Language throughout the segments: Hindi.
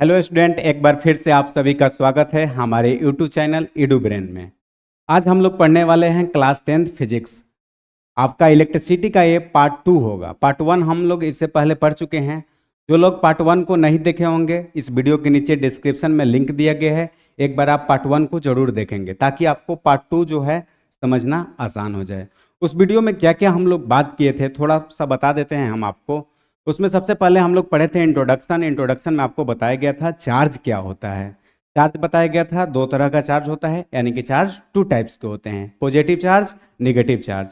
हेलो स्टूडेंट, एक बार फिर से आप सभी का स्वागत है हमारे यूट्यूब चैनल ईडू ब्रेन में। आज हम लोग पढ़ने वाले हैं क्लास 10th फिजिक्स। आपका इलेक्ट्रिसिटी का ये पार्ट 2 होगा। पार्ट 1 हम लोग इससे पहले पढ़ चुके हैं। जो लोग पार्ट 1 को नहीं देखे होंगे, इस वीडियो के नीचे डिस्क्रिप्शन में लिंक दिया गया है। एक बार आप पार्ट 1 को जरूर देखेंगे ताकि आपको पार्ट 2 जो है समझना आसान हो जाए। उस वीडियो में क्या क्या हम लोग बात किए थे थोड़ा सा बता देते हैं हम आपको। उसमें सबसे पहले हम लोग पढ़े थे इंट्रोडक्शन में आपको बताया गया था चार्ज क्या होता है। चार्ज बताया गया था, दो तरह का चार्ज होता है, यानी कि चार्ज टू टाइप्स के होते हैं, पॉजिटिव चार्ज, नेगेटिव चार्ज।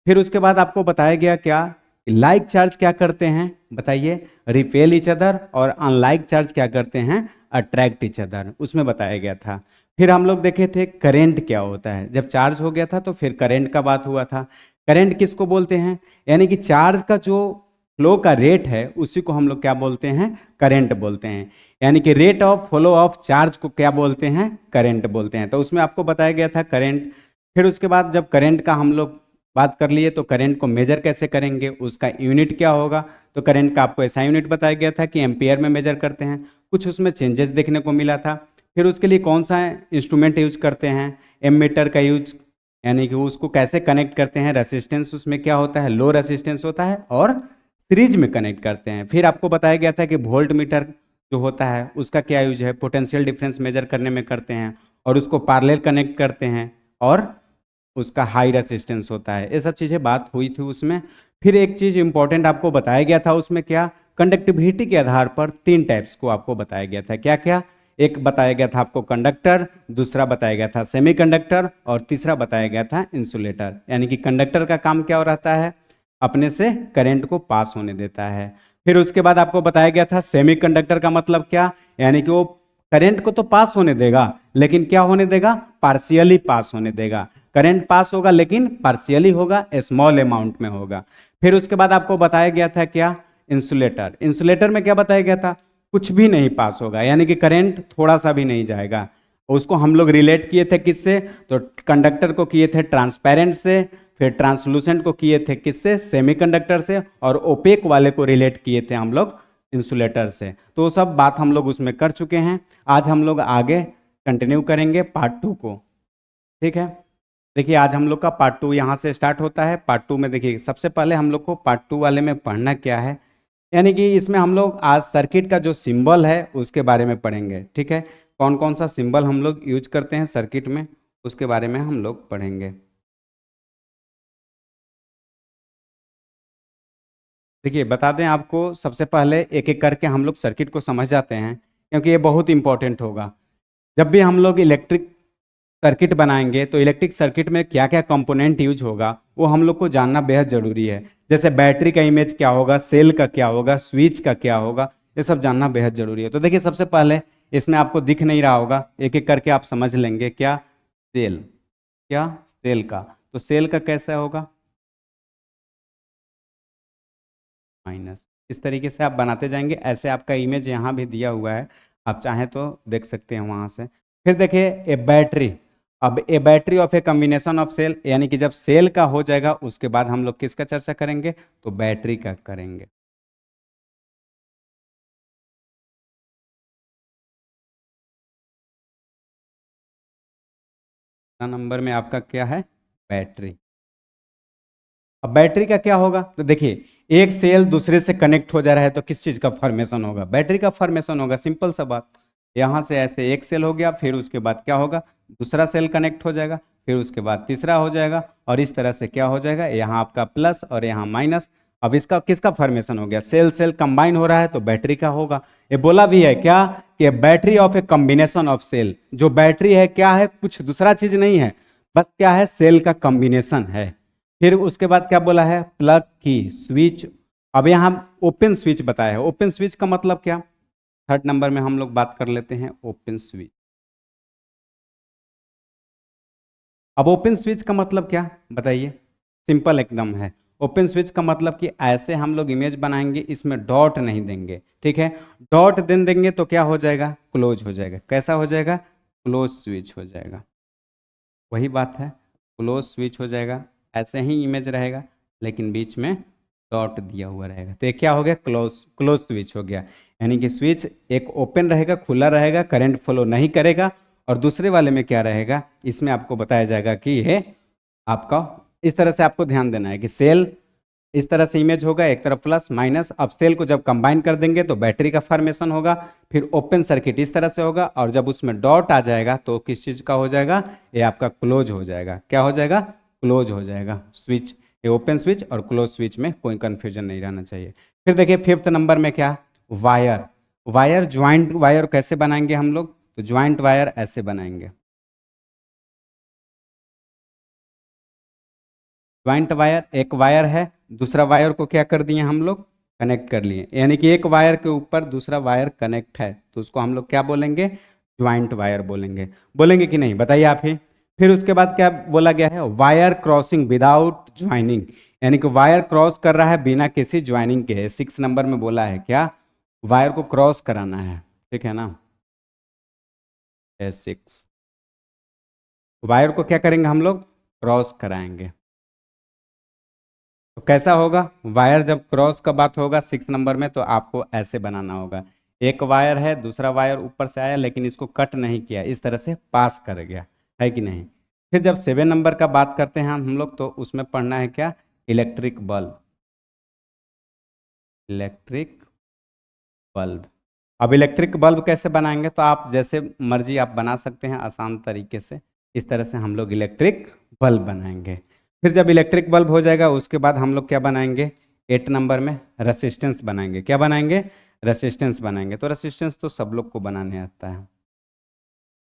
फिर उसके बाद आपको बताया गया क्या, लाइक चार्ज क्या करते हैं बताइए, रिपेल ईच अदर, और अनलाइक चार्ज क्या करते हैं, अट्रैक्ट ईच अदर, उसमें बताया गया था। फिर हम लोग देखे थे करंट क्या होता है। जब चार्ज हो गया था तो फिर करंट का बात हुआ था। करंट किसको बोलते हैं, यानी कि चार्ज का जो फ्लो का रेट है उसी को हम लोग क्या बोलते हैं, करंट बोलते हैं। यानी कि rate of flow of charge को क्या बोलते हैं, करंट बोलते हैं। तो उसमें आपको बताया गया था करंट। फिर उसके बाद जब करंट का हम लोग बात कर लिए तो करंट को मेजर कैसे करेंगे, उसका यूनिट क्या होगा। तो करंट का आपको ऐसा यूनिट बताया गया था कि एम्पियर में मेजर करते हैं। कुछ उसमें चेंजेस देखने को मिला था। फिर उसके लिए कौन सा इंस्ट्रूमेंट यूज करते हैं, एमीटर का यूज, यानी कि उसको कैसे कनेक्ट करते हैं, रेसिस्टेंस उसमें क्या होता है, लो रेसिस्टेंस होता है, और सीरीज में कनेक्ट करते हैं। फिर आपको बताया गया था कि वोल्ट मीटर जो होता है उसका क्या यूज है, पोटेंशियल डिफरेंस मेजर करने में करते हैं, और उसको पैरेलल कनेक्ट करते हैं, और उसका हाई रेसिस्टेंस होता है। ये सब चीज़ें बात हुई थी उसमें। फिर एक चीज़ इंपॉर्टेंट आपको बताया गया था उसमें क्या, कंडक्टिविटी के आधार पर तीन टाइप्स को आपको बताया गया था। क्या क्या, एक बताया गया था आपको कंडक्टर, दूसरा बताया गया था सेमीकंडक्टर, और तीसरा बताया गया था इंसुलेटर। यानी कि कंडक्टर का काम क्या हो रहता है, अपने से करंट को पास होने देता है। फिर उसके बाद आपको बताया गया था सेमीकंडक्टर का मतलब क्या, यानी कि वो करंट को तो पास होने देगा लेकिन क्या होने देगा, पार्शियली पास होने देगा। करंट पास होगा लेकिन पार्शियली होगा, स्मॉल अमाउंट में होगा। फिर उसके बाद आपको बताया गया था क्या, इंसुलेटर। इंसुलेटर में क्या बताया गया था, कुछ भी नहीं पास होगा, यानी कि करंट थोड़ा सा भी नहीं जाएगा। उसको हम लोग रिलेट किए थे किससे, तो कंडक्टर को किए थे ट्रांसपेरेंट से, फिर ट्रांसलूसेंट को किए थे किससे, सेमीकंडक्टर से, और ओपेक वाले को रिलेट किए थे हम लोग इंसुलेटर से। तो वो सब बात हम लोग उसमें कर चुके हैं। आज हम लोग आगे कंटिन्यू करेंगे पार्ट 2 को। ठीक है, देखिए आज हम लोग का पार्ट 2 यहाँ से स्टार्ट होता है। पार्ट 2 में देखिए सबसे पहले हम लोग को पार्ट 2 वाले में पढ़ना क्या है, यानी कि इसमें हम लोग आज सर्किट का जो सिंबल है उसके बारे में पढ़ेंगे। ठीक है, कौन कौन सा सिंबल हम लोग यूज करते हैं सर्किट में, उसके बारे में हम लोग पढ़ेंगे। देखिए बता दें आपको, सबसे पहले एक एक करके हम लोग सर्किट को समझ जाते हैं क्योंकि ये बहुत इंपॉर्टेंट होगा। जब भी हम लोग इलेक्ट्रिक सर्किट बनाएंगे तो इलेक्ट्रिक सर्किट में क्या क्या कंपोनेंट यूज होगा वो हम लोग को जानना बेहद जरूरी है। जैसे बैटरी का इमेज क्या होगा, सेल का क्या होगा, स्विच का क्या होगा, ये सब जानना बेहद जरूरी है। तो देखिए सबसे पहले इसमें आपको दिख नहीं रहा होगा, एक एक करके आप समझ लेंगे। क्या, सेल, क्या, सेल का, तो सेल का कैसा होगा, माइनस। इस तरीके से आप बनाते जाएंगे। ऐसे आपका इमेज यहाँ भी दिया हुआ है, आप चाहें तो देख सकते हैं वहाँ से। फिर देखिए ए बैटरी, अब a battery of a combination of cell, यानी कि जब सेल का हो जाएगा उसके बाद हम लोग किसका चर्चा करेंगे, तो बैटरी का करेंगे। नंबर में आपका क्या है, बैटरी। अब बैटरी का क्या होगा, तो देखिए एक सेल दूसरे से कनेक्ट हो जा रहा है तो किस चीज का फॉर्मेशन होगा, बैटरी का फॉर्मेशन होगा। सिंपल सा बात, यहाँ से ऐसे एक सेल हो गया, फिर उसके बाद क्या होगा, दूसरा सेल कनेक्ट हो जाएगा, फिर उसके बाद तीसरा हो जाएगा, और इस तरह से क्या हो जाएगा, यहाँ आपका प्लस और यहाँ माइनस। अब इसका किसका फॉर्मेशन हो गया, सेल सेल कंबाइन हो रहा है तो बैटरी का होगा। ये बोला भी है क्या, कि battery of a combination of cell. जो बैटरी है क्या है, कुछ दूसरा चीज नहीं है, बस क्या है, सेल का कॉम्बिनेशन है। फिर उसके बाद क्या बोला है, प्लग की स्विच। अब यहाँ ओपन स्विच बताया है। ओपन स्विच का मतलब क्या, थर्ड नंबर में हम लोग बात कर लेते हैं ओपन स्विच। अब ओपन स्विच का मतलब क्या बताइए, सिंपल एकदम है। ओपन स्विच का मतलब कि ऐसे हम लोग इमेज बनाएंगे, इसमें डॉट नहीं देंगे। ठीक है, डॉट देंगे तो क्या हो जाएगा, क्लोज हो जाएगा। कैसा हो जाएगा, क्लोज स्विच हो जाएगा। वही बात है, क्लोज स्विच हो जाएगा। ऐसे ही इमेज रहेगा लेकिन बीच में डॉट दिया हुआ रहेगा तो ये क्या हो गया, क्लोज क्लोज स्विच हो गया। यानी कि स्विच एक ओपन रहेगा, खुला रहेगा, करंट फ्लो नहीं करेगा। और दूसरे वाले में क्या रहेगा, इसमें आपको बताया जाएगा कि ये आपका इस तरह से आपको ध्यान देना है कि सेल इस तरह से इमेज होगा, एक तरफ प्लस माइनस। अब सेल को जब कंबाइन कर देंगे तो बैटरी का फॉर्मेशन होगा, फिर ओपन सर्किट इस तरह से होगा, और जब उसमें डॉट आ जाएगा तो किस चीज़ का हो जाएगा, ये आपका क्लोज हो जाएगा। क्या हो जाएगा, क्लोज हो जाएगा स्विच। ये ओपन स्विच और क्लोज स्विच में कोई कंफ्यूजन नहीं रहना चाहिए। फिर देखिए फिफ्थ नंबर में क्या, वायर। वायर ज्वाइंट वायर कैसे बनाएंगे हम लोग, तो ज्वाइंट वायर ऐसे बनाएंगे। ज्वाइंट वायर, एक वायर है, दूसरा वायर को क्या कर दिए हम लोग, कनेक्ट कर लिए। यानी कि एक वायर के ऊपर दूसरा वायर कनेक्ट है तो उसको हम लोग क्या बोलेंगे, ज्वाइंट वायर बोलेंगे। बोलेंगे कि नहीं, बताइए आप ही। फिर उसके बाद क्या बोला गया है, वायर क्रॉसिंग विदाउट ज्वाइनिंग। यानी कि वायर क्रॉस कर रहा है बिना किसी ज्वाइनिंग के। 6 नंबर में बोला है क्या, वायर को क्रॉस कराना है, ठीक है ना। 6 वायर को क्या करेंगे हम लोग, क्रॉस कराएंगे। तो कैसा होगा, वायर जब क्रॉस का बात होगा 6 नंबर में तो आपको ऐसे बनाना होगा। एक वायर है, दूसरा वायर ऊपर से आया लेकिन इसको कट नहीं किया, इस तरह से पास कर गया, है कि नहीं। फिर जब 7 नंबर का बात करते हैं हम लोग तो उसमें पढ़ना है क्या, इलेक्ट्रिक बल्ब। Electric bulb. अब इलेक्ट्रिक बल्ब कैसे बनाएंगे, तो आप जैसे मर्जी आप बना सकते हैं आसान तरीके से। इस तरह से हम लोग इलेक्ट्रिक बल्ब बनाएंगे। फिर जब इलेक्ट्रिक बल्ब हो जाएगा उसके बाद हम लोग क्या बनाएंगे, 8 नंबर में रेसिस्टेंस बनाएंगे। क्या बनाएंगे, रेसिस्टेंस बनाएंगे। तो रेसिस्टेंस तो सब लोग को बनाने आता है,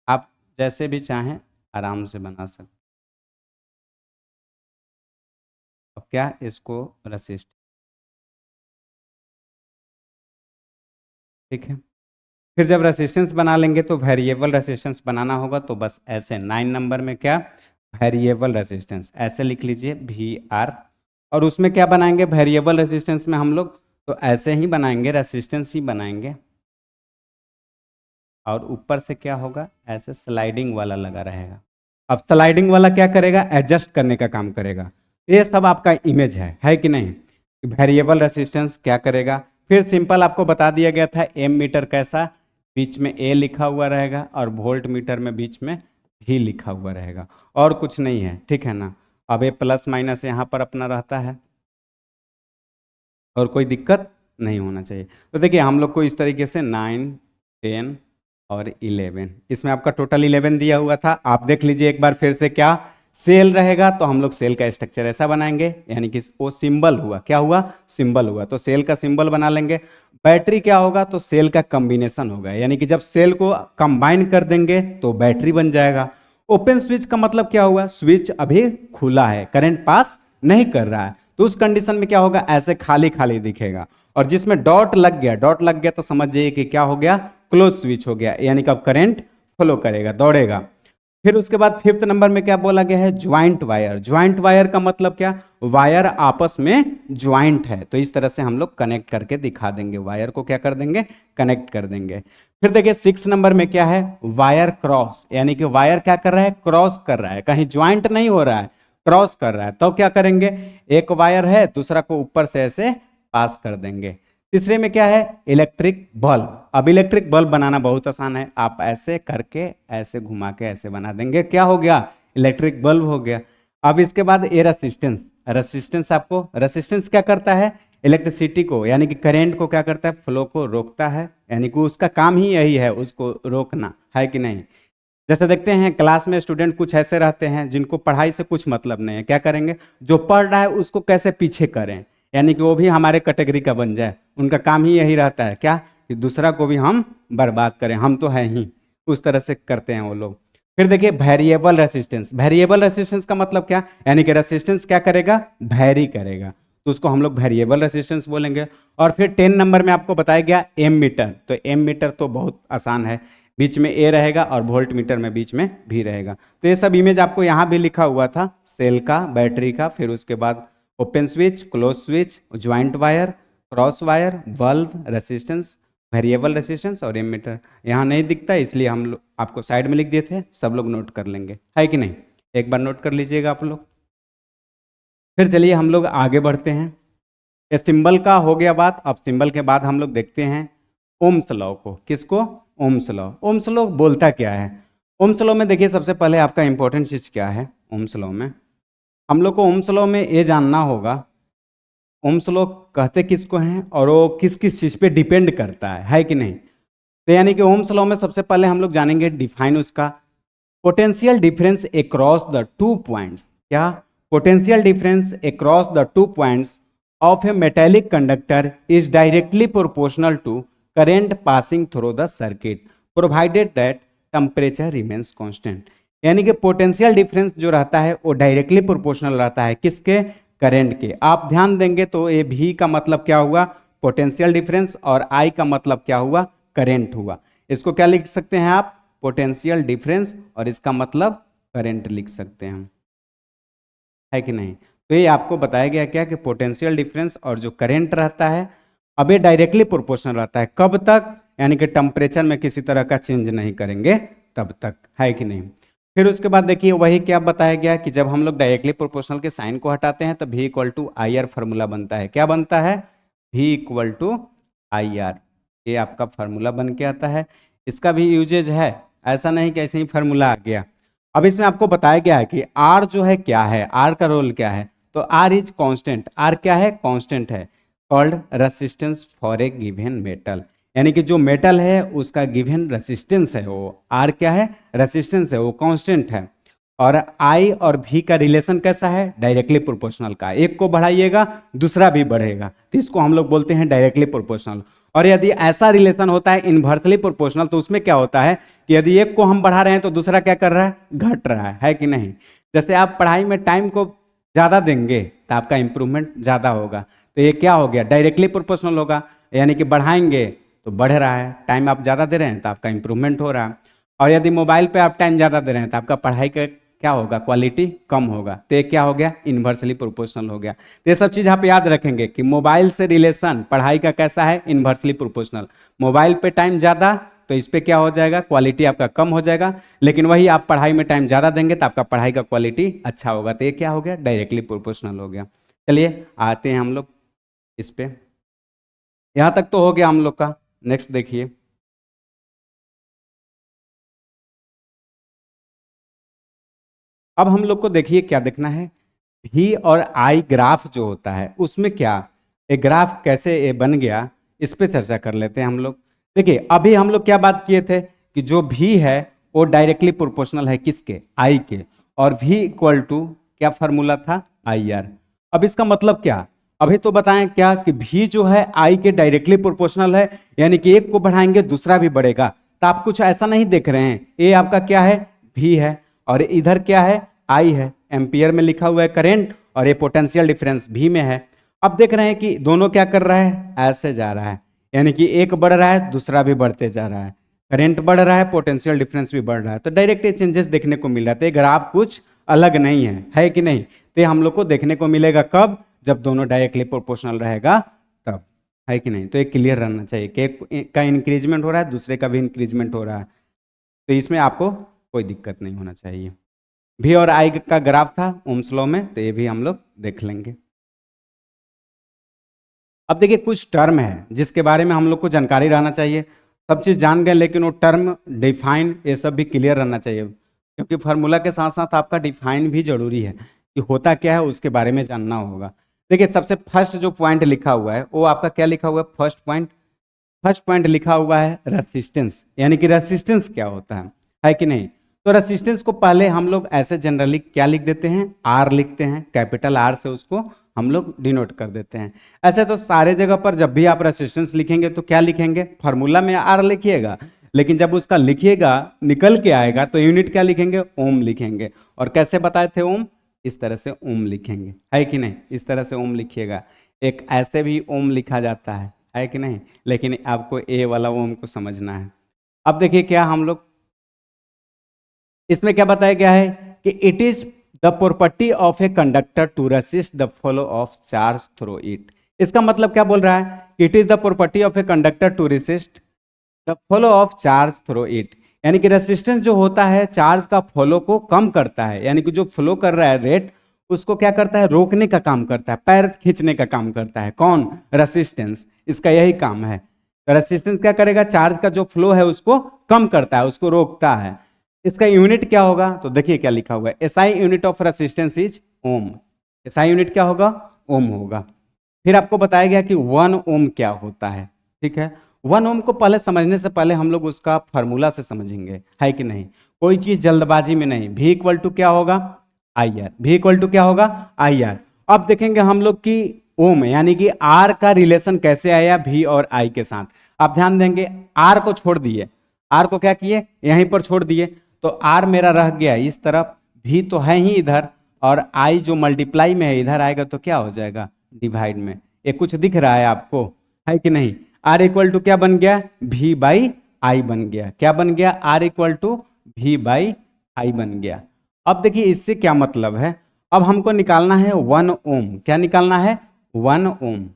आप जैसे भी चाहें आराम से बना सकते। अब क्या, इसको रेसिस्ट, ठीक है। फिर जब रेसिस्टेंस बना लेंगे तो वेरिएबल रेसिस्टेंस बनाना होगा। तो बस ऐसे 9 नंबर में क्या, वेरिएबल रेसिस्टेंस ऐसे लिख लीजिए VR। और उसमें क्या बनाएंगे, वेरिएबल रेसिस्टेंस में हम लोग तो ऐसे ही बनाएंगे, रेसिस्टेंस ही बनाएंगे। और ऊपर से क्या होगा, ऐसे स्लाइडिंग वाला लगा रहेगा। अब स्लाइडिंग वाला क्या करेगा, एडजस्ट करने का काम करेगा। ये सब आपका इमेज है कि नहीं। वेरिएबल रेसिस्टेंस क्या करेगा, फिर सिंपल आपको बता दिया गया था एम मीटर कैसा, बीच में ए लिखा हुआ रहेगा और वोल्ट मीटर में बीच में भी लिखा हुआ रहेगा, और कुछ नहीं है, ठीक है ना। अब ये प्लस माइनस यहाँ पर अपना रहता है और कोई दिक्कत नहीं होना चाहिए। तो देखिए हम लोग को इस तरीके से 9, 10 और 11, इसमें आपका टोटल 11 दिया हुआ था। आप देख लीजिए एक बार फिर से, क्या सेल रहेगा तो हम लोग सेल का स्ट्रक्चर ऐसा बनाएंगे। यानी कि वो सिंबल हुआ, क्या हुआ, सिंबल हुआ, तो सेल का सिंबल बना लेंगे। बैटरी क्या होगा, तो सेल का कॉम्बिनेशन होगा। यानी कि जब सेल को कंबाइन कर देंगे तो बैटरी बन जाएगा। ओपन स्विच का मतलब क्या हुआ, स्विच अभी खुला है, करंट पास नहीं कर रहा है, तो उस कंडीशन में क्या होगा, ऐसे खाली खाली दिखेगा। और जिसमें डॉट लग गया, डॉट लग गया तो समझ जाइए कि क्या हो गया, क्लोज स्विच हो गया। यानी कि अब करंट फ्लो करेगा, दौड़ेगा। फिर उसके बाद 5 नंबर में क्या बोला गया है, ज्वाइंट वायर। ज्वाइंट वायर का मतलब क्या, वायर आपस में ज्वाइंट है, तो इस तरह से हम लोग कनेक्ट करके दिखा देंगे, वायर को क्या कर देंगे, कनेक्ट कर देंगे। फिर देखिए 6 नंबर में क्या है, वायर क्रॉस। यानी कि वायर क्या कर रहा है, क्रॉस कर रहा है, कहीं ज्वाइंट नहीं हो रहा है, क्रॉस कर रहा है। तो क्या करेंगे, एक वायर है दूसरा को ऊपर से ऐसे पास कर देंगे। तीसरे में क्या है, इलेक्ट्रिक बल्ब। अब इलेक्ट्रिक बल्ब बनाना बहुत आसान है, आप ऐसे करके ऐसे घुमा के ऐसे बना देंगे, क्या हो गया, इलेक्ट्रिक बल्ब हो गया। अब इसके बाद ए रेसिस्टेंस। रेसिस्टेंस आपको, रेसिस्टेंस क्या करता है, इलेक्ट्रिसिटी को यानी कि करंट को क्या करता है, फ्लो को रोकता है। यानी कि उसका काम ही यही है, उसको रोकना, है कि नहीं। जैसे देखते हैं क्लास में स्टूडेंट कुछ ऐसे रहते हैं जिनको पढ़ाई से कुछ मतलब नहीं है, क्या करेंगे, जो पढ़ रहा है उसको कैसे पीछे करें, यानी कि वो भी हमारे कैटेगरी का बन जाए। उनका काम ही यही रहता है, क्या, कि दूसरा को भी हम बर्बाद करें, हम तो हैं ही, उस तरह से करते हैं वो लोग। फिर देखिए वेरिएबल रेसिस्टेंस। वेरिएबल रेसिस्टेंस का मतलब क्या, यानी कि रेसिस्टेंस क्या करेगा, वैरी करेगा, तो उसको हम लोग वेरिएबल रेसिस्टेंस बोलेंगे। और फिर 10 नंबर में आपको बताया गया एम मीटर। तो एम मीटर तो बहुत आसान है, बीच में ए रहेगा और वोल्ट मीटर में बीच में भी रहेगा। तो ये सब इमेज आपको यहाँ भी लिखा हुआ था, सेल का, बैटरी का, फिर उसके बाद open switch, close switch, joint wire, cross wire, bulb, resistance, variable resistance और एमीटर। यहाँ नहीं दिखता इसलिए हम लोग आपको साइड में लिख दिए थे, सब लोग नोट कर लेंगे, है कि नहीं, एक बार नोट कर लीजिएगा आप लोग। फिर चलिए हम लोग आगे बढ़ते हैं। ये सिंबल का हो गया बात। अब सिंबल के बाद हम लोग देखते हैं ओम्स लॉ को। किसको? Ohm's law. ओम्स लॉ बोलता क्या है? ओम्स लॉ में देखिए सबसे पहले आपका इंपॉर्टेंट चीज क्या है। ओम्स लॉ में हम लोग को ओम्स लॉ में ये जानना होगा ओम्स लॉ कहते किसको हैं और वो किस किस चीज पे डिपेंड करता है कि नहीं। तो यानी कि ओम्स लॉ में सबसे पहले हम लोग जानेंगे डिफाइन उसका potential difference across the two points. क्या? Potential difference across the two points of a metallic conductor is directly proportional to current passing through the circuit provided that temperature remains constant. यानी कि पोटेंशियल डिफरेंस जो रहता है वो डायरेक्टली प्रोपोर्शनल रहता है किसके? करंट के। आप ध्यान देंगे तो ये भी का मतलब क्या हुआ? पोटेंशियल डिफरेंस, और आई का मतलब क्या हुआ? करंट हुआ। इसको क्या लिख सकते हैं आप? पोटेंशियल डिफरेंस, और इसका मतलब करंट लिख सकते हैं, है कि नहीं। तो ये आपको बताया गया क्या कि पोटेंशियल डिफरेंस और जो करंट रहता है अब ये डायरेक्टली प्रोपोर्शनल रहता है। कब तक? यानी कि टेम्परेचर में किसी तरह का चेंज नहीं करेंगे तब तक, है कि नहीं। फिर उसके बाद देखिए वही क्या बताया गया कि जब हम लोग डायरेक्टली प्रोपोर्शनल के साइन को हटाते हैं तो V equal to I R formula बनता है। क्या बनता है? V equal to I R. ये आपका फार्मूला बन के आता है। इसका भी यूजेज है, ऐसा नहीं कि ऐसे ही फार्मूला आ गया। अब इसमें आपको बताया गया है कि आर जो है क्या है, आर का रोल क्या है। तो आर इज कांस्टेंट। आर क्या है? कांस्टेंट है। Called resistance for a given metal. यानी कि जो मेटल है उसका गिवन रेसिस्टेंस है, वो आर क्या है? रेसिस्टेंस है, वो कांस्टेंट है। और आई और भी का रिलेशन कैसा है? डायरेक्टली प्रोपोर्शनल का। एक को बढ़ाइएगा दूसरा भी बढ़ेगा, तो इसको हम लोग बोलते हैं डायरेक्टली प्रोपोर्शनल। और यदि ऐसा रिलेशन होता है इन्वर्सली प्रोपोर्शनल, तो उसमें क्या होता है कि यदि एक को हम बढ़ा रहे हैं तो दूसरा क्या कर रहा है? घट रहा है कि नहीं। जैसे आप पढ़ाई में टाइम को ज़्यादा देंगे तो आपका इंप्रूवमेंट ज़्यादा होगा। तो ये क्या हो गया? डायरेक्टली प्रोपोर्शनल होगा। यानी कि बढ़ाएंगे तो बढ़ रहा है, टाइम आप ज़्यादा दे रहे हैं तो आपका इंप्रूवमेंट हो रहा है। और यदि मोबाइल पे आप टाइम ज़्यादा दे रहे हैं तो आपका पढ़ाई का क्या होगा? क्वालिटी कम होगा। तो ये क्या हो गया? इन्वर्सली प्रोपोर्शनल हो गया। तो ये सब चीज़ आप याद रखेंगे कि मोबाइल से रिलेशन पढ़ाई का कैसा है? Inversely proportional. मोबाइल पे टाइम ज़्यादा तो इस पे क्या हो जाएगा? क्वालिटी आपका कम हो जाएगा। लेकिन वही आप पढ़ाई में टाइम ज़्यादा देंगे तो आपका पढ़ाई का क्वालिटी अच्छा होगा। तो ये क्या हो गया? डायरेक्टली प्रोपोर्शनल हो गया। चलिए आते हैं हम लोग इस पे। यहाँ तक तो हो गया हम लोग का। नेक्स्ट देखिए, अब हम लोग को देखिए क्या देखना है। भी और आई ग्राफ जो होता है उसमें क्या एक ग्राफ कैसे ये बन गया, इस पे चर्चा कर लेते हैं हम लोग। देखिए अभी हम लोग क्या बात किए थे कि जो भी है वो डायरेक्टली प्रोपोर्शनल है किसके? आई के। और भी इक्वल टू क्या फार्मूला था? I R. अब इसका मतलब क्या? अभी तो बताएं क्या कि भी जो है आई के डायरेक्टली प्रोपोर्शनल है, यानी कि एक को बढ़ाएंगे दूसरा भी बढ़ेगा। तो आप कुछ ऐसा नहीं देख रहे हैं, ये आपका क्या है? भी है, और इधर क्या है? आई है। एम्पियर में लिखा हुआ है करंट, और ये पोटेंशियल डिफरेंस भी में है। अब देख रहे हैं कि दोनों क्या कर रहा है? ऐसे जा रहा है, यानी कि एक बढ़ रहा है दूसरा भी बढ़ते जा रहा है। करंट बढ़ रहा है, पोटेंशियल डिफरेंस भी बढ़ रहा है। तो डायरेक्ट चेंजेस देखने को मिल रहा है। तो ग्राफ कुछ अलग नहीं है कि नहीं। तो हम लोग को देखने को मिलेगा कब? जब दोनों डायरेक्टली प्रोपोर्शनल रहेगा तब, है कि नहीं। तो एक क्लियर रहना चाहिए कि एक का इंक्रीजमेंट हो रहा है दूसरे का भी इंक्रीजमेंट हो रहा है। तो इसमें आपको कोई दिक्कत नहीं होना चाहिए। भी और आई का ग्राफ था ओम्स लॉ में, तो ये भी हम लोग देख लेंगे। अब देखिए कुछ टर्म है जिसके बारे में हम लोग को जानकारी रहना चाहिए। सब चीज़ जान गए लेकिन वो टर्म डिफाइन ये सब भी क्लियर रहना चाहिए, क्योंकि फार्मूला के साथ साथ आपका डिफाइन भी जरूरी है कि होता क्या है उसके बारे में जानना होगा। देखिए सबसे फर्स्ट जो पॉइंट लिखा हुआ है वो आपका क्या लिखा हुआ है? फर्स्ट पॉइंट लिखा हुआ है रेसिस्टेंस। यानी कि रेसिस्टेंस क्या होता है कि नहीं। तो रेसिस्टेंस को पहले हम लोग ऐसे जनरली क्या लिख देते हैं? आर लिखते हैं, कैपिटल आर से उसको हम लोग डिनोट कर देते हैं। ऐसे तो सारे जगह पर जब भी आप रेसिस्टेंस लिखेंगे तो क्या लिखेंगे? फार्मूला में आर लिखिएगा, लेकिन जब उसका लिखिएगा निकल के आएगा तो यूनिट क्या लिखेंगे? ओम लिखेंगे। और कैसे बताए थे ओम? इस तरह से ओम लिखेंगे, है कि नहीं। इस तरह से ओम लिखिएगा। एक ऐसे भी ओम लिखा जाता है कि नहीं, लेकिन आपको ए वाला ओम को समझना है। अब देखिए क्या हम लोग इसमें क्या बताया गया है कि it is the property of a conductor to resist the flow of charge through it. इसका मतलब क्या बोल रहा है? It is the property of a conductor to resist the flow of charge through it. यानी कि रेसिस्टेंस जो होता है चार्ज का फ्लो को कम करता है, यानी कि जो फ्लो कर रहा है रेट उसको क्या करता है, रोकने का काम करता है, पैर खींचने का काम करता है। कौन? रेसिस्टेंस। इसका यही काम है। रेसिस्टेंस क्या करेगा, चार्ज का जो फ्लो है उसको कम करता है, उसको रोकता है। इसका यूनिट क्या होगा, तो देखिए क्या लिखा हुआ है, SI unit of resistance is ohm. SI unit क्या होगा, ओम होगा। फिर आपको बताया गया कि 1 ओम क्या होता है। ठीक है, 1 ओम को पहले समझने से पहले हम लोग उसका फॉर्मूला से समझेंगे, है कि नहीं। कोई चीज जल्दबाजी में नहीं। V इक्वल टू क्या होगा, I R. V equal to क्या होगा, आई आर। अब देखेंगे हम लोग कि ओम यानी कि आर का रिलेशन कैसे आया V और I के साथ। आप ध्यान देंगे, आर को छोड़ दिए, आर को क्या किए, यहीं पर छोड़ दिए, तो आर मेरा रह गया इस तरफ, V तो है ही इधर, और I जो मल्टीप्लाई में है इधर आएगा तो क्या हो जाएगा, डिवाइड में। ये कुछ दिख रहा है आपको, है कि नहीं। आर इक्वल टू क्या बन गया, V बाई आई बन गया। क्या बन गया, R equal to V by I बन गया। अब देखिए इससे क्या मतलब है, अब हमको निकालना है 1 ओम। क्या निकालना है, 1 ओम।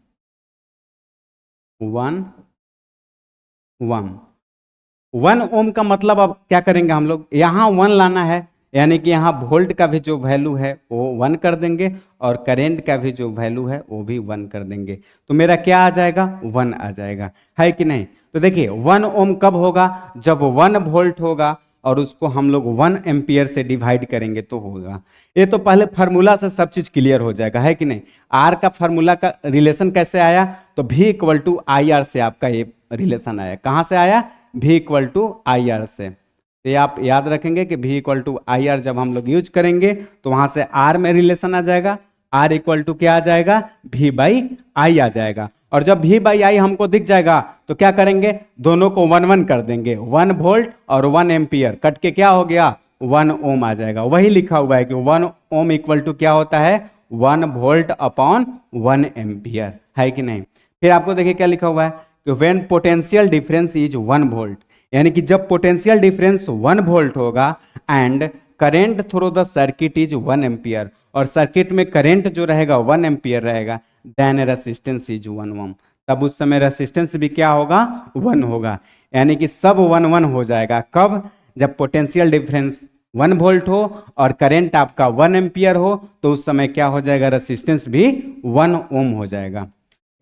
1 ओम का मतलब अब क्या करेंगे हम लोग, यहाँ 1 लाना है, यानी कि यहाँ वोल्ट का भी जो वैल्यू है वो 1 कर देंगे, और करंट का भी जो वैल्यू है वो भी 1 कर देंगे, तो मेरा क्या आ जाएगा, 1 आ जाएगा, है कि नहीं। तो देखिए 1 ओम कब होगा, जब 1 वोल्ट होगा और उसको हम लोग 1 एम्पियर से डिवाइड करेंगे तो होगा। ये तो पहले फार्मूला से सब चीज क्लियर हो जाएगा, है कि नहीं। आर का फार्मूला का रिलेशन कैसे आया, तो V equal to I R से आपका ये रिलेशन आया। कहाँ से आया, V equal to I R से। तो ये आप याद रखेंगे कि V equal to I R जब हम लोग यूज करेंगे तो वहां से R में रिलेशन आ जाएगा, R इक्वल टू क्या आ जाएगा, V बाई आई आ जाएगा। और जब V बाई आई हमको दिख जाएगा तो क्या करेंगे, दोनों को 1 1 कर देंगे, 1 वोल्ट और 1 एम्पियर कट के क्या हो गया, 1 ओम आ जाएगा। वही लिखा हुआ है कि 1 ओम इक्वल टू क्या होता है, 1 वोल्ट अपॉन 1 एम्पियर, है कि नहीं। फिर आपको देखिए क्या लिखा हुआ है कि when potential difference is 1 volt, यानी कि जब पोटेंशियल डिफरेंस 1 वोल्ट होगा and current through the circuit is 1 ampere, और सर्किट में करंट जो रहेगा 1 एम्पियर रहेगा, देन रेसिस्टेंस इज 1 ओम, तब उस समय रेसिस्टेंस भी क्या होगा, 1 होगा। यानी कि सब 1 1 हो जाएगा। कब, जब पोटेंशियल डिफरेंस 1 वोल्ट हो और करंट आपका 1 एम्पियर हो, तो उस समय क्या हो जाएगा, रेसिस्टेंस भी 1 ओम हो जाएगा।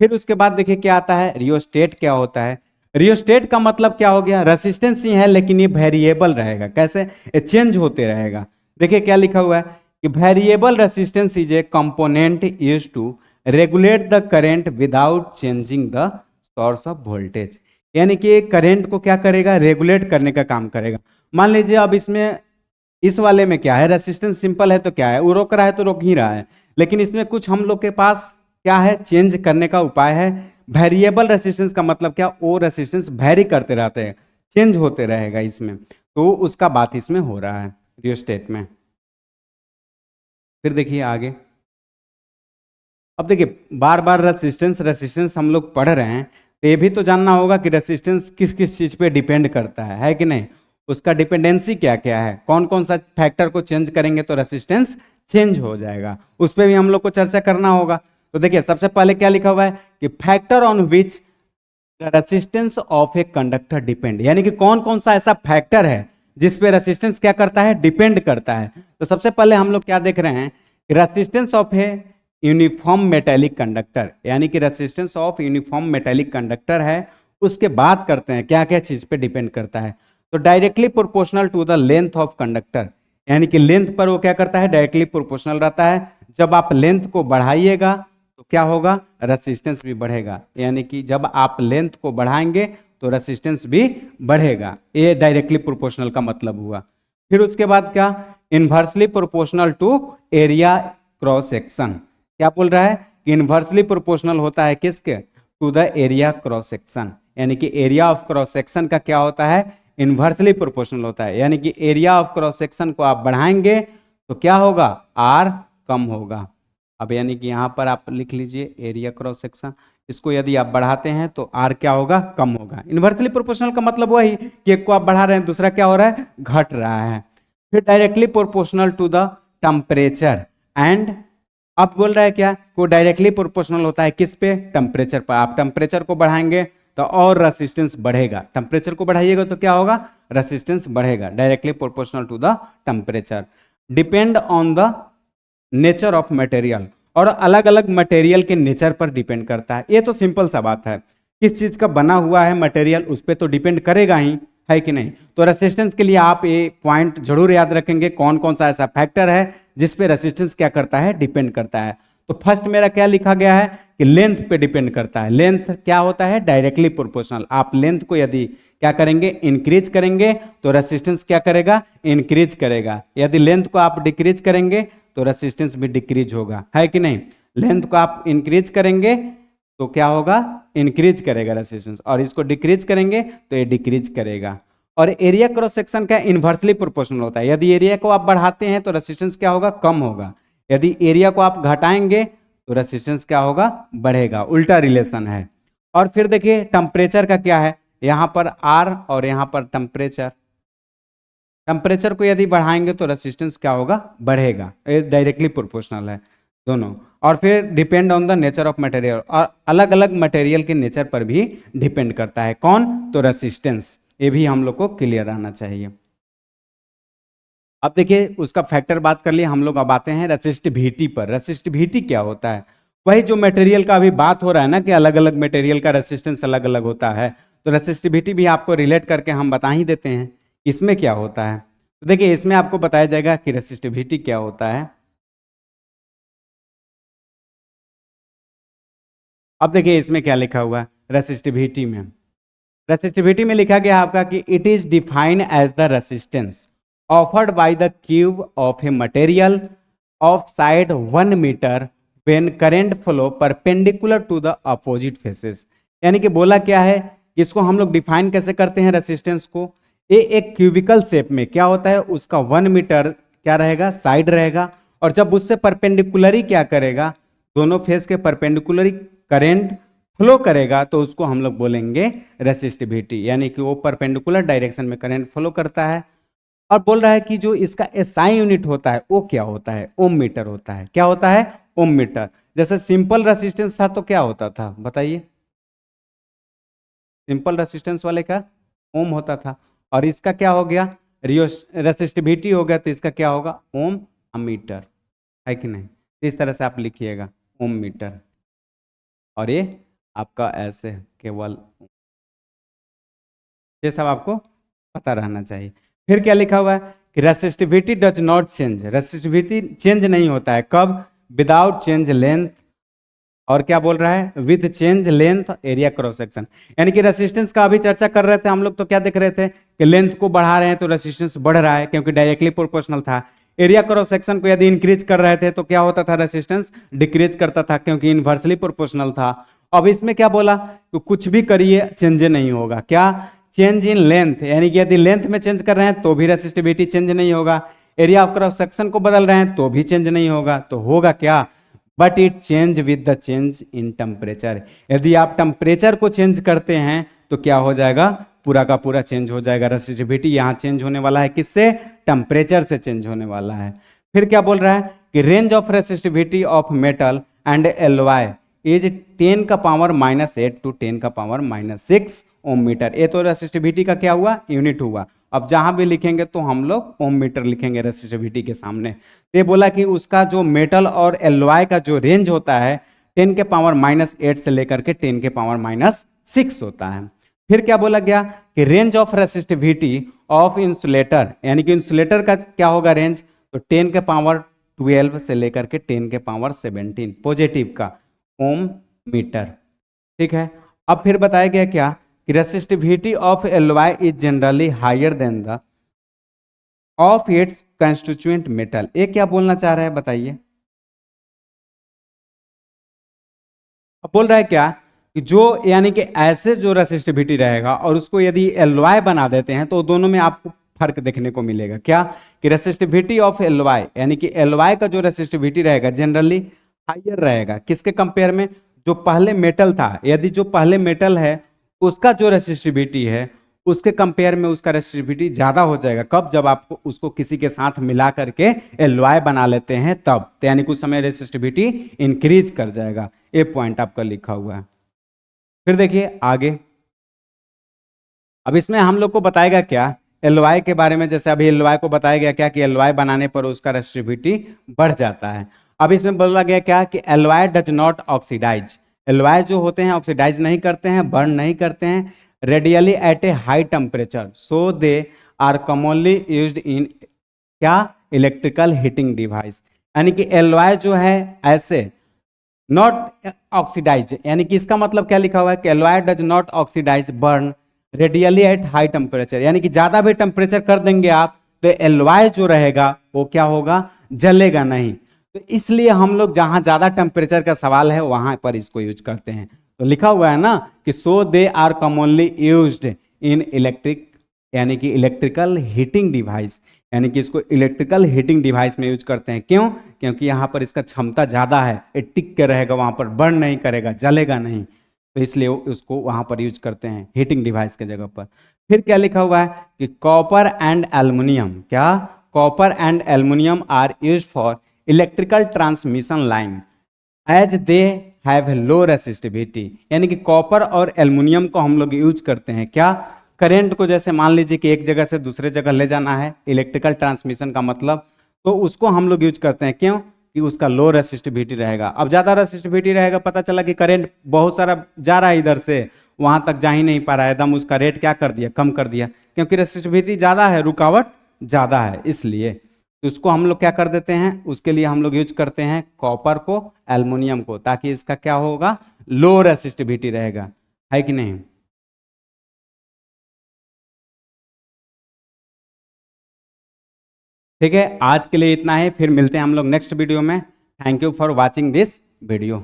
फिर उसके बाद देखिए क्या आता है, रियोस्टेट क्या होता है। रियोस्टेट का मतलब क्या हो गया, रेसिस्टेंस ही है लेकिन ये वेरिएबल रहेगा। कैसे, ये चेंज होते रहेगा। देखिए क्या लिखा हुआ है कि variable resistance is a component used to regulate the current without changing the source of voltage, यानी कि करंट को क्या करेगा, रेगुलेट करने का काम करेगा। मान लीजिए अब इसमें, इस वाले में क्या है, रेसिस्टेंस सिंपल है तो क्या है, वो रोक रहा है तो रोक ही रहा है, लेकिन इसमें कुछ हम लोग के पास क्या है, चेंज करने का उपाय है। वेरिएबल रेसिस्टेंस का मतलब क्या, वो रेसिस्टेंस वेरी करते रहते हैं, चेंज होते रहेगा इसमें, तो उसका बात इसमें हो रहा है रियोस्टेट में। फिर देखिए आगे, अब देखिए बार बार रेसिस्टेंस रेसिस्टेंस हम लोग पढ़ रहे हैं, तो ये भी तो जानना होगा कि रेसिस्टेंस किस किस चीज पे डिपेंड करता है कि नहीं, उसका डिपेंडेंसी क्या क्या है, कौन कौन सा फैक्टर को चेंज करेंगे तो रेसिस्टेंस चेंज हो जाएगा, उस पर भी हम लोग को चर्चा करना होगा। तो देखिए सबसे पहले क्या लिखा हुआ है कि factor on which the resistance of a conductor depend, यानी कि कौन कौन सा ऐसा फैक्टर है जिस पे रेसिस्टेंस क्या करता है, डिपेंड करता है। तो सबसे पहले हम लोग क्या देख रहे हैं, resistance of a uniform metallic conductor, यानी कि resistance of uniform metallic conductor है। उसके बाद करते हैं क्या क्या चीज पे डिपेंड करता है, तो directly proportional to the length of conductor, यानी कि लेंथ पर वो क्या करता है, डायरेक्टली प्रोपोर्शनल रहता है। जब आप लेंथ को बढ़ाइएगा तो क्या होगा, रेसिस्टेंस भी बढ़ेगा, यानी कि जब आप लेंथ को बढ़ाएंगे तो रेसिस्टेंस भी बढ़ेगा। ये डायरेक्टली प्रोपोर्शनल का मतलब हुआ। फिर उसके बाद क्या, inversely proportional to area cross section, क्या बोल रहा है कि इनवर्सली प्रोपोर्शनल होता है किसके, to the area cross section, यानी कि एरिया ऑफ क्रॉस सेक्शन का क्या होता है, इनवर्सली प्रोपोर्शनल होता है। यानी कि एरिया ऑफ क्रॉस सेक्शन को आप बढ़ाएंगे तो क्या होगा, आर कम होगा। अब यानी कि यहाँ पर आप लिख लीजिए एरिया क्रॉस सेक्शन, इसको यदि आप बढ़ाते हैं तो आर क्या होगा, कम होगा। इनवर्सली प्रोपोर्शनल का मतलब वही कि एक को आप बढ़ा रहे हैं, दूसरा क्या हो रहा है, घट रहा है। फिर directly proportional to the temperature and, अब बोल रहा है क्या, को डायरेक्टली प्रोपोर्शनल होता है किस पे, टेम्परेचर पर। आप टेम्परेचर को बढ़ाएंगे तो और रेसिस्टेंस बढ़ेगा, टेम्परेचर को बढ़ाइएगा तो क्या होगा, रेसिस्टेंस बढ़ेगा, directly proportional to the temperature. Depend on the nature of material, और अलग अलग मटेरियल के नेचर पर डिपेंड करता है। ये तो सिंपल सा बात है, किस चीज का बना हुआ है मटेरियल उस पर तो डिपेंड करेगा ही, है कि नहीं। तो रेसिस्टेंस के लिए आप ये पॉइंट जरूर याद रखेंगे, कौन कौन सा ऐसा फैक्टर है जिस पे रेसिस्टेंस क्या करता है, डिपेंड करता है। तो फर्स्ट मेरा क्या लिखा गया है कि लेंथ पे डिपेंड करता है। लेंथ क्या होता है, डायरेक्टली प्रोपोर्शनल। आप लेंथ को यदि क्या करेंगे, इंक्रीज करेंगे तो रेसिस्टेंस क्या करेगा, इंक्रीज करेगा। यदि लेंथ को आप डिक्रीज करेंगे तो रेसिस्टेंस भी डिक्रीज होगा, है कि नहीं। लेंथ को आप इंक्रीज करेंगे तो क्या होगा, इंक्रीज करेगा रेसिस्टेंस, और इसको डिक्रीज करेंगे तो ये डिक्रीज करेगा। और एरिया क्रॉस सेक्शन का इन्वर्सली प्रोपोर्शनल होता है। यदि एरिया को आप बढ़ाते हैं तो रेसिस्टेंस क्या होगा, कम होगा। यदि एरिया को आप घटाएंगे तो रेसिस्टेंस क्या होगा, बढ़ेगा। उल्टा रिलेशन है। और फिर देखिए टेम्परेचर का क्या है, यहां पर आर और यहां पर टेम्परेचर। टेम्परेचर को यदि बढ़ाएंगे तो रेसिस्टेंस क्या होगा, बढ़ेगा। ये डायरेक्टली प्रोपोर्शनल है दोनों। और फिर depend on the nature of material, और अलग अलग मटेरियल के नेचर पर भी डिपेंड करता है। कौन, तो रेसिस्टेंस। ये भी हम लोग को क्लियर रहना चाहिए। अब देखिए उसका फैक्टर बात कर लिए हम लोग, अब आते हैं रेसिस्टिविटी पर। रेसिस्टिविटी क्या होता है, वही जो मटेरियल का अभी बात हो रहा है ना कि अलग अलग मटेरियल का रेसिस्टेंस अलग अलग होता है। तो रेसिस्टिविटी भी आपको रिलेट करके हम बता ही देते हैं इसमें क्या होता है। तो देखिए इसमें आपको बताया जाएगा कि रेसिस्टिविटी क्या होता है। अब देखिए इसमें क्या लिखा हुआ है रेसिस्टिविटी में। रेसिस्टिविटी में लिखा गया आपका कि it is defined as the resistance offered by the cube of a material of side 1 metre when current flow perpendicular to the opposite faces. यानी कि बोला क्या है कि इसको हम लोग डिफाइन कैसे करते हैं रेसिस्टेंस को, ये एक क्यूबिकल शेप में क्या होता है, उसका 1 मीटर क्या रहेगा, साइड रहेगा। और जब उससे परपेंडिकुलरी क्या करेगा, दोनों फेस के परपेंडिकुलरी करंट फ्लो करेगा तो उसको हम लोग बोलेंगे रेसिस्टिविटी। यानी कि वो परपेंडिकुलर डायरेक्शन में करंट फ्लो करता है। और बोल रहा है कि जो इसका एसआई यूनिट होता है वो क्या होता है, ओम मीटर होता है। क्या होता है, ओम मीटर। जैसे सिंपल रेसिस्टेंस था तो क्या होता था बताइए, सिंपल रेसिस्टेंस वाले का ओम होता था। और इसका क्या हो गया, रेसिस्टिविटी हो गया, तो इसका क्या होगा, ओम अमीटर, है कि नहीं। तो इस तरह से आप लिखिएगा ओम मीटर, और ये आपका ऐसे केवल, ये सब आपको पता रहना चाहिए। फिर क्या लिखा हुआ है कि resistivity does not change. Resistivity change नहीं होता है, कब, विदाउट चेंज लेंथ। और क्या बोल रहा है, with change length area cross section. यानी कि रेसिस्टेंस का अभी चर्चा कर रहे थे हम लोग, तो क्या देख रहे थे कि लेंथ को बढ़ा रहे हैं तो रेसिस्टेंस बढ़ रहा है क्योंकि डायरेक्टली प्रोपोर्शनल था। एरिया क्रॉस सेक्शन को यदि इंक्रीज कर रहे थे तो क्या होता था, रेसिस्टेंस डिक्रीज करता था क्योंकि इनवर्सली प्रोपोर्शनल था। अब इसमें क्या बोला, तो कुछ भी करिए चेंज नहीं होगा। क्या, चेंज इन लेंथ, यानी कि यदि लेंथ में चेंज कर रहे हैं तो भी रेसिस्टिविटी चेंज नहीं होगा। एरिया ऑफ क्रॉस सेक्शन को बदल रहे हैं तो भी चेंज नहीं होगा। तो होगा क्या, but it change with the change in temperature. यदि आप टेम्परेचर को चेंज करते हैं तो क्या हो जाएगा, पूरा का पूरा चेंज हो जाएगा। रेसिस्टिविटी यहाँ चेंज होने वाला है, किससे, टेम्परेचर से चेंज होने वाला है। फिर क्या बोल रहा है कि range of resistivity of metal and alloy is 10 का पावर -8 टू 10 का पावर -6 ओम मीटर। ये तो रेसिस्टिविटी का क्या हुआ, यूनिट हुआ। अब जहां भी लिखेंगे तो हम लोग ओम मीटर लिखेंगे रेसिस्टिविटी के सामने। ये बोला कि उसका जो मेटल और एलॉय का जो रेंज होता है 10 के पावर -8 से लेकर के 10 के पावर -6 होता है। फिर क्या बोला गया कि range of resistivity of insulator, यानी कि इंसुलेटर का क्या होगा रेंज, तो 10 के पावर 12 से लेकर के 10 के पावर 17 पॉजिटिव का ओम मीटर। ठीक है। अब फिर बताया गया क्या कि resistivity of alloy is generally higher than the of its constituent metal. ये क्या बोलना चाह रहा है बताइए। अब बोल रहा है क्या कि जो, यानी कि ऐसे जो रेसिस्टिविटी रहेगा और उसको यदि एलॉय बना देते हैं तो दोनों में आपको फर्क देखने को मिलेगा। क्या कि रेसिस्टिविटी ऑफ एलॉय, यानी कि एलॉय का जो रेसिस्टिविटी रहेगा जनरली हायर रहेगा किसके कंपेयर में, जो पहले मेटल था। यदि जो पहले मेटल है उसका जो रेसिस्टिविटी है उसके कंपेयर में उसका रेसिस्टिविटी ज्यादा हो जाएगा। कब, जब आपको उसको किसी के साथ मिला करके एलॉय बना लेते हैं तब, तो यानी कुछ समय रेसिस्टिविटी इंक्रीज कर जाएगा। ये पॉइंट आपका लिखा हुआ है। फिर देखिए आगे, अब इसमें हम लोग को बताएगा क्या एलवाई के बारे में, जैसे अभी एलवाई को बताया गया क्या कि एलवाई बनाने पर उसका रेसिस्टिविटी बढ़ जाता है। अब इसमें बोला गया क्या कि एलवाई डज नॉट ऑक्सीडाइज, एलवाई जो होते हैं ऑक्सीडाइज नहीं करते हैं, बर्न नहीं करते हैं readily at a high temperature, so they are commonly used in क्या इलेक्ट्रिकल हीटिंग डिवाइस। यानी कि एलवाई जो है ऐसे नॉट ऑक्सीडाइज, यानी कि इसका मतलब क्या लिखा हुआ है कि alloy does not oxidize burn readily at high temperature, यानी कि ज्यादा भी टेम्परेचर कर देंगे आप तो एलवाई जो रहेगा वो क्या होगा, जलेगा नहीं। तो इसलिए हम लोग जहां ज्यादा टेम्परेचर का सवाल है वहां पर इसको यूज करते हैं। तो लिखा हुआ है ना कि so they are commonly used in electric, यानी कि इलेक्ट्रिकल हीटिंग डिवाइस, यानी कि इसको इलेक्ट्रिकल हीटिंग डिवाइस में यूज करते हैं। क्यों? क्योंकि यहाँ पर इसका क्षमता ज़्यादा है, ये टिक के रहेगा, वहाँ पर बर्न नहीं करेगा, जलेगा नहीं, तो इसलिए उसको वहाँ पर यूज करते हैं हीटिंग डिवाइस के जगह पर। फिर क्या लिखा हुआ है कि कॉपर एंड एल्युमिनियम, क्या copper and aluminium are use for electrical transmission line as they have low resistivity, यानी कि कॉपर और एल्युमिनियम को हम लोग यूज करते हैं क्या, करंट को जैसे मान लीजिए कि एक जगह से दूसरे जगह ले जाना है, इलेक्ट्रिकल ट्रांसमिशन का मतलब, तो उसको हम लोग यूज करते हैं। क्यों? कि उसका लो रेसिस्टिविटी रहेगा। अब ज्यादा रेसिस्टिविटी रहेगा, पता चला कि करंट बहुत सारा जा रहा है इधर से, वहां तक जा ही नहीं पा रहा है, एकदम उसका रेट क्या कर दिया, कम कर दिया, क्योंकि रेसिस्टिविटी ज्यादा है, रुकावट ज्यादा है, इसलिए तो उसको हम लोग क्या कर देते हैं, उसके लिए हम लोग यूज करते हैं कॉपर को, एल्युमिनियम को, ताकि इसका क्या होगा, लो रेसिस्टिविटी रहेगा, है कि नहीं। ठीक है, आज के लिए इतना है, फिर मिलते हैं हम लोग नेक्स्ट वीडियो में। Thank you for watching this video.